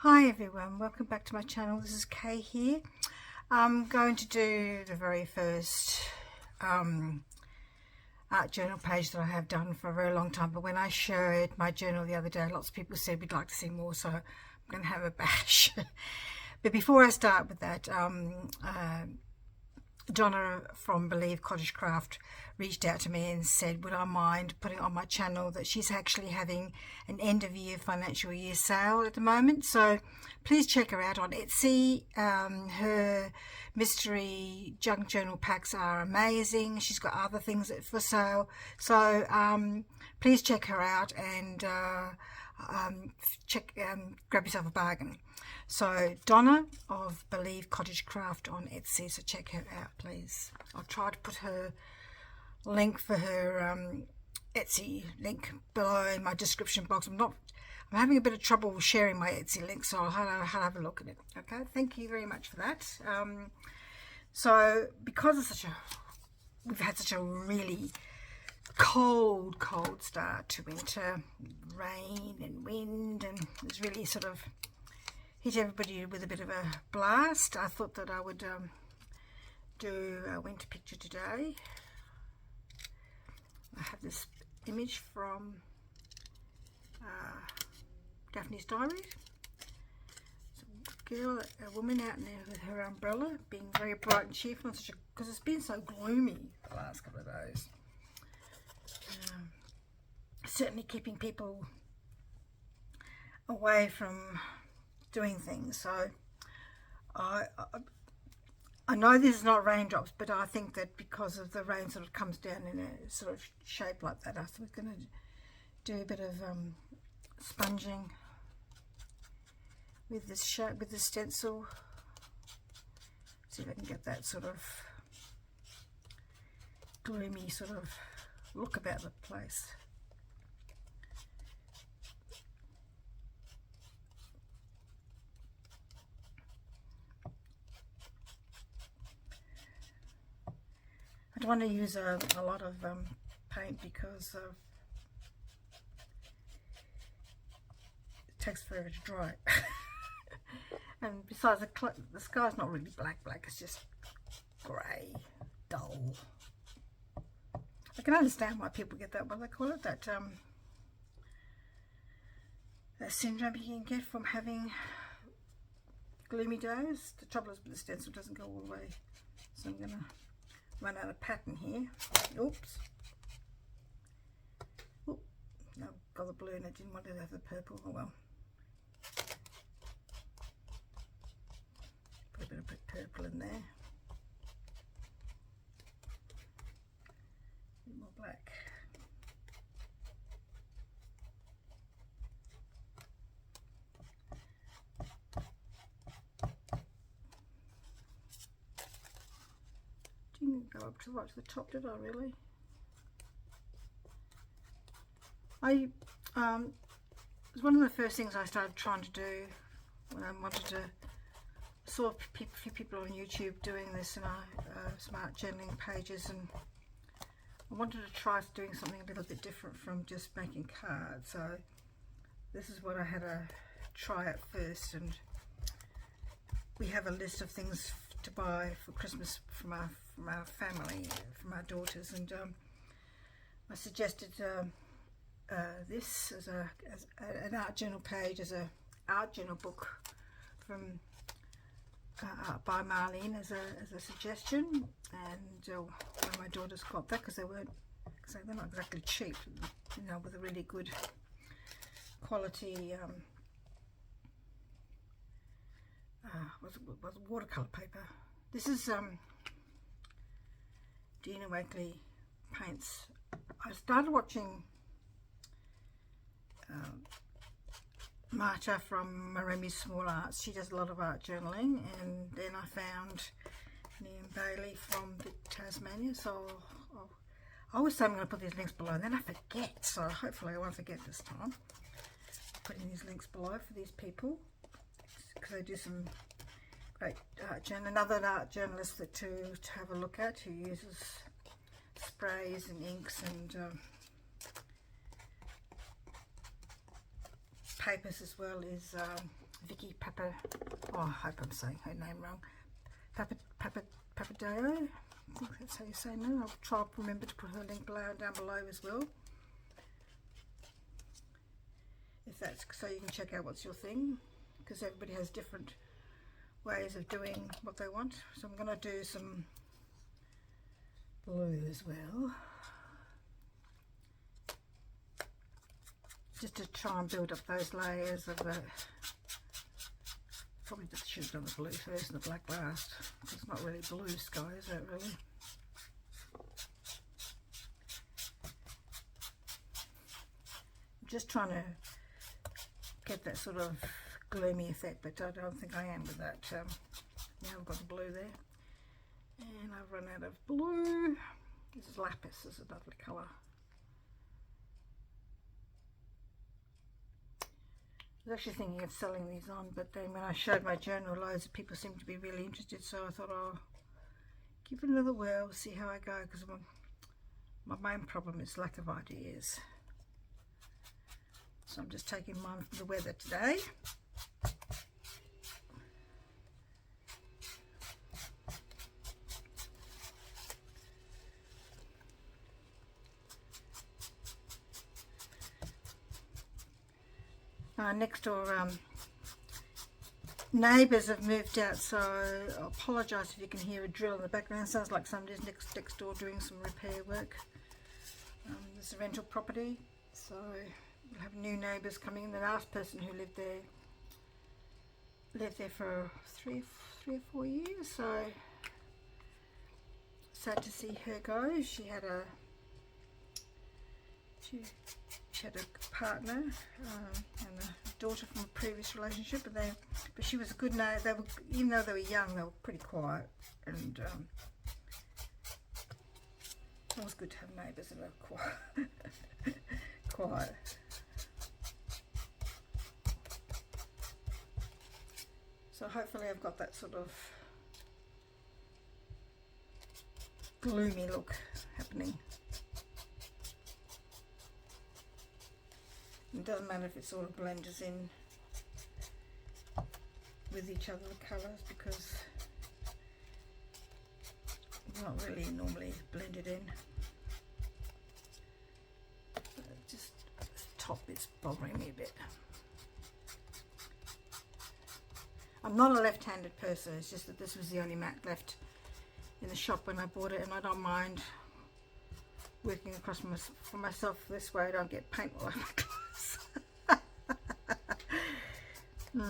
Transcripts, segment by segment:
Hi everyone, welcome back to my channel. This is Kay here. I'm going to do the very first art journal page that I have done for a very long time, but when I showed my journal the other day, lots of people said we'd like to see more, so I'm going to have a bash. But before I start with that, Donna from Believe Cottage Craft reached out to me and said, would I mind putting on my channel that she's actually having an end of year financial year sale at the moment. So please check her out on Etsy. Her mystery junk journal packs are amazing. She's got other things for sale. So please check her out and grab yourself a bargain. So Donna of Believe Cottage Craft on Etsy, so check her out please. I'll try to put her link for her Etsy link below in my description box. I'm having a bit of trouble sharing my Etsy link, so I'll have a look at it. Okay, thank you very much for that. So because we've had such a really cold start to winter, rain and wind, and it's really sort of hit everybody with a bit of a blast. I thought that I would do a winter picture today. I have this image from Daphne's Diary. A woman out there with her umbrella, being very bright and cheerful, because it's been so gloomy the last couple of days. Certainly keeping people away from doing things. So I know this is not raindrops, but I think that because of the rain sort of comes down in a sort of shape like that, I think we're going to do a bit of sponging with this shape, with this stencil. See if I can get that sort of gloomy sort of look about the place. I don't want to use a lot of paint because it takes forever to dry. And besides, the sky's not really black, it's just grey, dull. I can understand why people get that, what they call it, that syndrome you can get from having gloomy days. The trouble is with the stencil, doesn't go all the way, so I'm going to run out of pattern here. Oops. Oop. No, got the blue and I didn't want to have the purple. Oh well. Put a bit of purple in there. A bit more black. Didn't go up to right to the top, did I really? It was one of the first things I started trying to do when I wanted to. Saw a few people on YouTube doing this, and smart journaling pages, and I wanted to try doing something a little bit different from just making cards. So this is what I had to try at first, and we have a list of things to buy for Christmas from our family, from our daughters, and I suggested this as an art journal page, as a art journal book from by Marlene as a suggestion, and one of my daughters got that because they're not exactly cheap, you know, with a really good quality was watercolor paper. This is Dina Wakley paints. I started watching Marta from Maremi Small Arts. She does a lot of art journaling, and then I found Niamh Bailey from Tasmania. So I always say I'm going to put these links below, and then I forget. So hopefully I won't forget this time. Putting these links below for these people because they do some great art journal. Another art journalist to have a look at, who uses sprays and inks and papers as well, is Vicky Papa, oh, I hope I'm saying her name wrong, Papadeo, I think that's how you say no. I'll try to remember to put her link down below as well, if that's so you can check out what's your thing, because everybody has different ways of doing what they want. So I'm going to do some blue as well, just to try and build up those layers of the, probably just should have done the blue first and the black last. It's not really blue sky, is it really? I'm just trying to get that sort of gloomy effect, but I don't think I am with that. Now I've got the blue there, and I've run out of blue. This is lapis, this is a lovely colour. I was actually thinking of selling these on, but then when I showed my journal, loads of people seemed to be really interested, so I thought I'll give it another whirl, see how I go, because my main problem is lack of ideas. So I'm just taking mine from the weather today. Next door neighbours have moved out, so I apologise if you can hear a drill in the background. Sounds like somebody's next door doing some repair work. This is a rental property, so we'll have new neighbours coming in. The last person who lived there for three or 4 years, so sad to see her go. She had a partner and a daughter from a previous relationship, but she was a good neighbour. They were, even though they were young, they were pretty quiet, and it was good to have neighbours that are quiet. So hopefully I've got that sort of gloomy look happening. It doesn't matter if it sort of blends in with each other, the colours, because it's not really normally blended in. Just this top is bothering me a bit. I'm not a left-handed person, it's just that this was the only mat left in the shop when I bought it, and I don't mind working across for myself this way. I don't get paint all over my clothes. I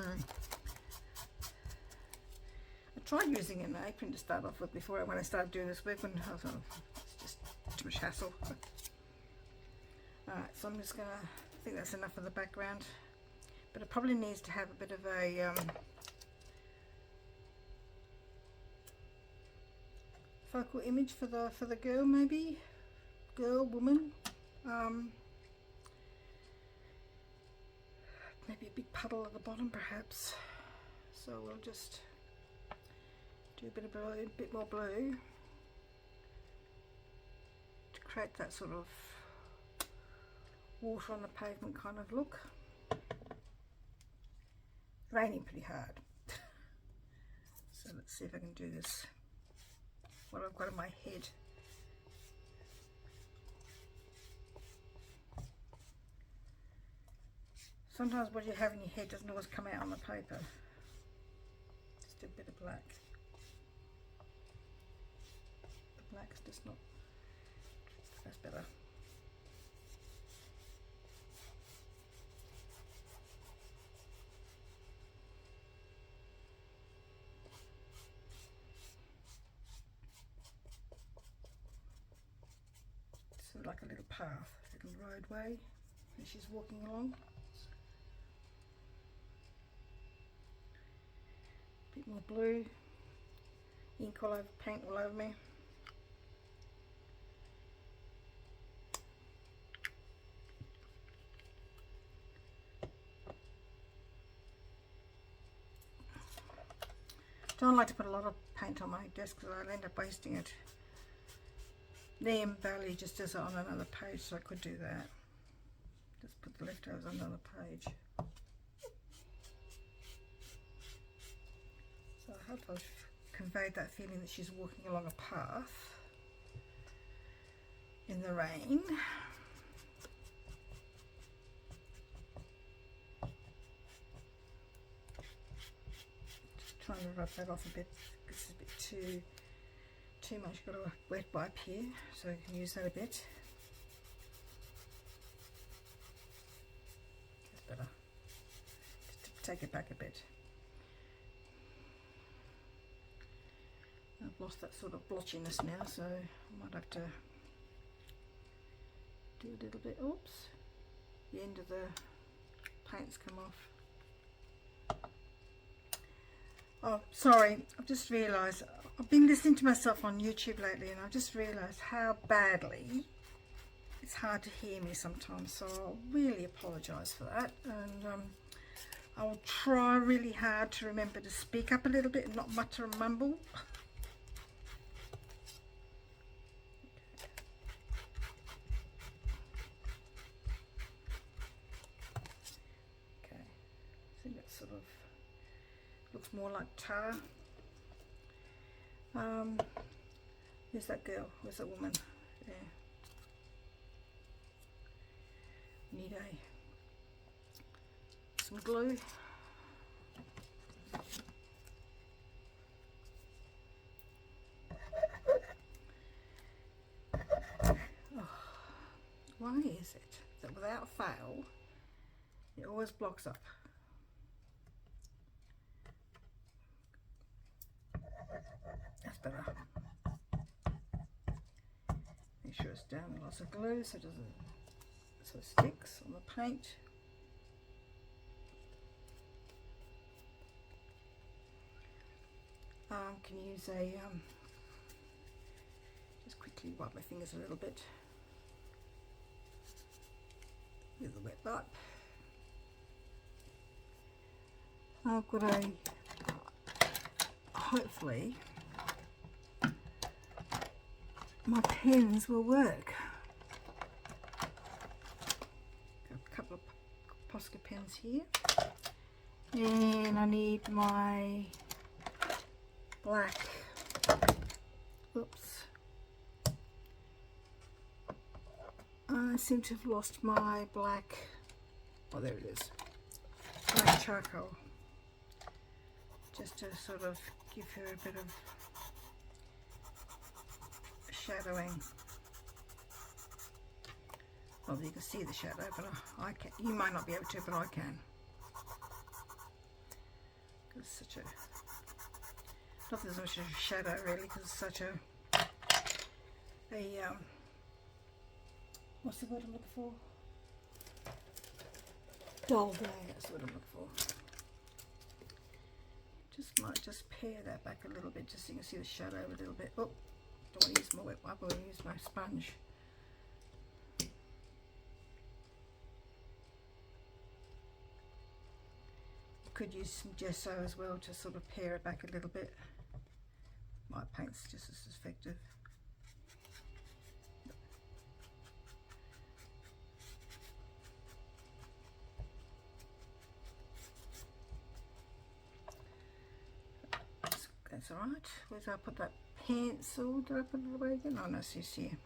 tried using an apron to start off with before when I started doing this work, and I thought it's just too much hassle. Alright, so I'm just gonna, I think that's enough of the background, but it probably needs to have a bit of a focal image for the girl, maybe woman. Maybe a big puddle at the bottom, perhaps. So we'll just do a bit of blue, a bit more blue to create that sort of water on the pavement kind of look. Raining pretty hard. So let's see if I can do this. What I've got in my head. Sometimes what you have in your head doesn't always come out on the paper. Just a bit of black. The black's just not, that's better. Sort of like a little path, a little roadway as she's walking along. Bit more blue, ink all over, paint all over me. Don't like to put a lot of paint on my desk because I'll end up wasting it. Neem Valley just does it on another page, so I could do that. Just put the leftovers on another page. hope I've conveyed that feeling that she's walking along a path in the rain. Just trying to rub that off a bit. This is a bit too much. Got a wet wipe here, so you can use that a bit. That's better. Just to take it back a bit. I've lost that sort of blotchiness now, so I might have to do a little bit. Oops, the end of the paint's come off. Oh, sorry, I've just realised I've been listening to myself on YouTube lately, and I've just realised how badly it's hard to hear me sometimes, so I'll really apologise for that, and I'll try really hard to remember to speak up a little bit and not mutter and mumble. Okay, I think that sort of looks more like tar. Where's that girl? Where's that woman? There. Need some glue. Oh, why is it that without fail it always blocks up? That's better. Make sure it's down with lots of glue so it doesn't, so it sticks on the paint. Can use a just quickly wipe my fingers a little bit with a wet wipe. I've got a, hopefully my pens will work. Got a couple of Posca pens here, and I need my black, oops, I seem to have lost my black, oh there it is, black charcoal, just to sort of give her a bit of shadowing. Well, you can see the shadow, but I can. You might not be able to, but I can. It's such a, not as much of a shadow really, because it's such a what's the word I'm looking for? Dull grey. That's what I'm looking for. Might just pare that back a little bit, just so you can see the shadow a little bit. Oh, don't want to use my wet wipe, I want to use my sponge. You could use some gesso as well to sort of pare it back a little bit. My paint's just as effective. That's alright. Where did I put that pencil? Did I put it away again? Oh no, it's just here.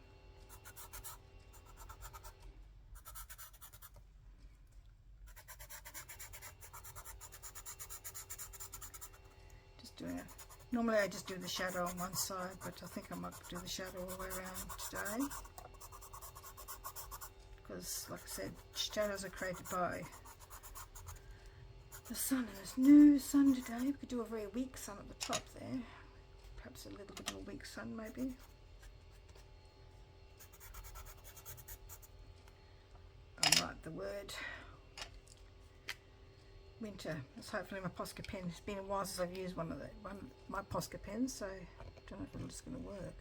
Just doing it. Normally I just do the shadow on one side, but I think I might do the shadow all the way around today. Because, like I said, shadows are created by the sun, and there's no sun today. We could do a very weak sun at the top there. Perhaps a little bit of a weak sun maybe. I write the word winter. That's hopefully my Posca pen. It's been a while since I've used one of my Posca pens, so I don't know if it's going to work.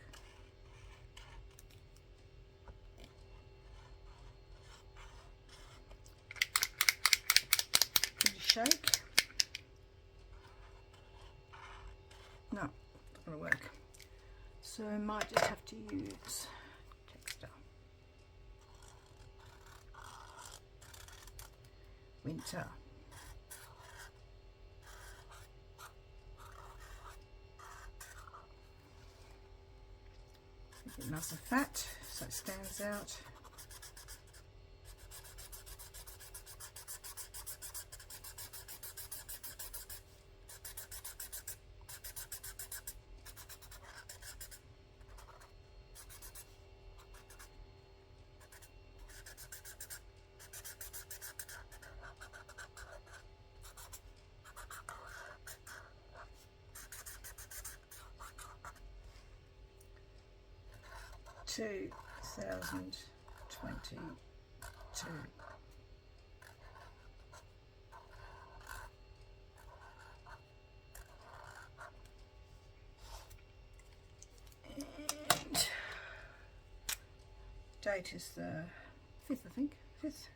Shake. No, not going to work. So I might just have to use texture. Winter. Make it nice and fat so it stands out. Two 2022. And date is the 5th, I think. 5th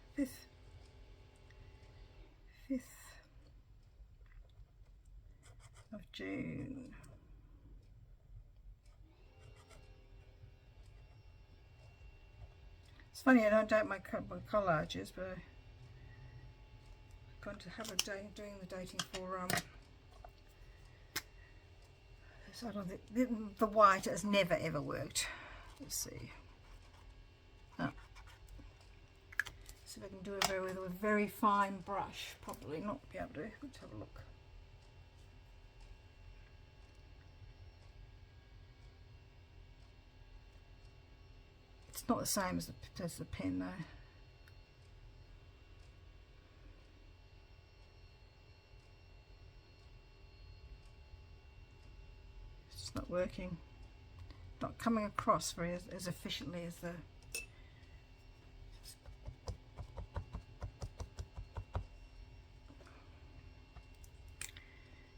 of June. It's funny, I don't date my collages, but I'm going to have a day doing the dating for so I don't think the white has never ever worked. Let's see. Oh. See if I can do it with a very fine brush. Probably not be able to. Let's have a look. It's not the same as the pen though. It's not working. Not coming across very as efficiently as the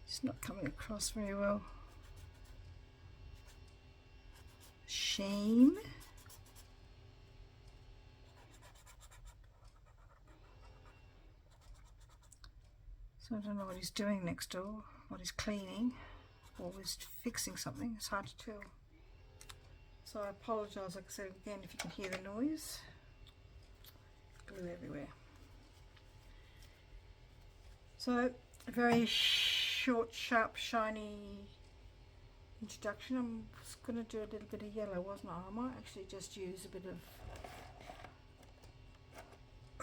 it's not coming across very well. Shame. So I don't know what he's doing next door, what he's cleaning, or he's fixing something. It's hard to tell. So I apologise, like I said again, if you can hear the noise. Glue everywhere. So a very short, sharp, shiny introduction. I'm just going to do a little bit of yellow, wasn't I? I might actually just use a bit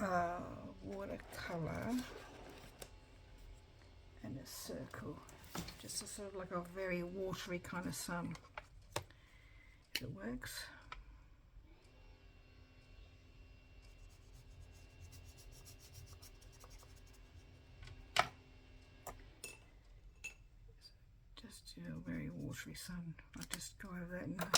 of watercolour and a circle, just a sort of like a very watery kind of sun, if it works. Just a very watery sun. I'll just go over that now.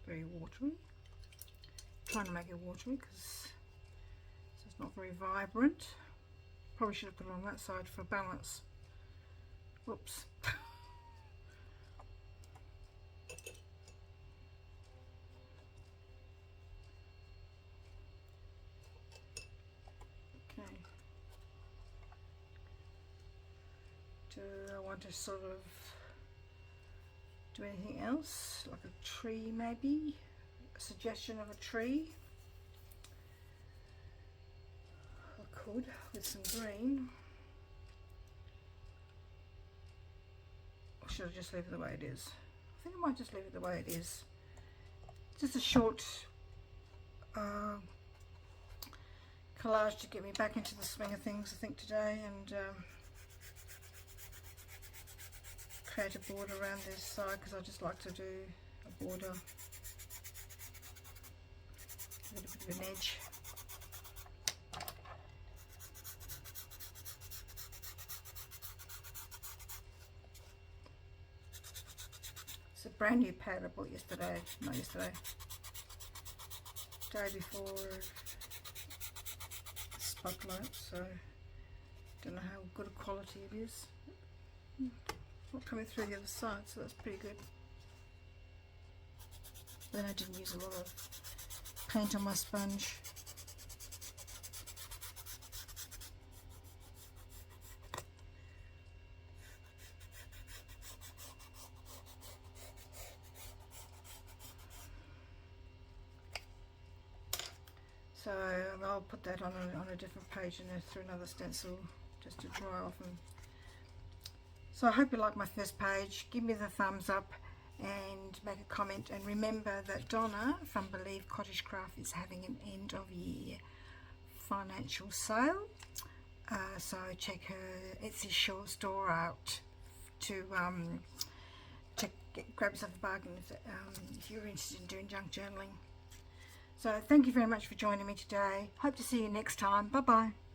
Very watery. Trying to make it watery because it's not very vibrant. Probably should have put it on that side for balance. Whoops. Okay. Do I want to sort of do anything else, like a tree maybe? A suggestion of a tree? I could with some green. Or should I just leave it the way it is? I think I might just leave it the way it is. Just a short collage to get me back into the swing of things, I think, today, and create a border around this side because I just like to do a border, a little bit of an edge. It's a brand new pad I bought yesterday, not yesterday, day before Spotlight, so don't know how good a quality it is. It's not coming through the other side, so that's pretty good. Then I didn't use a lot of paint on my sponge. So I'll put that on a different page and then through another stencil just to dry off. And so I hope you like my first page. Give me the thumbs up and make a comment, and remember that Donna from Believe Cottage Craft is having an end of year financial sale, so check her Etsy short store out to grab yourself a bargain if you're interested in doing junk journaling. So thank you very much for joining me today. Hope to see you next time. Bye bye.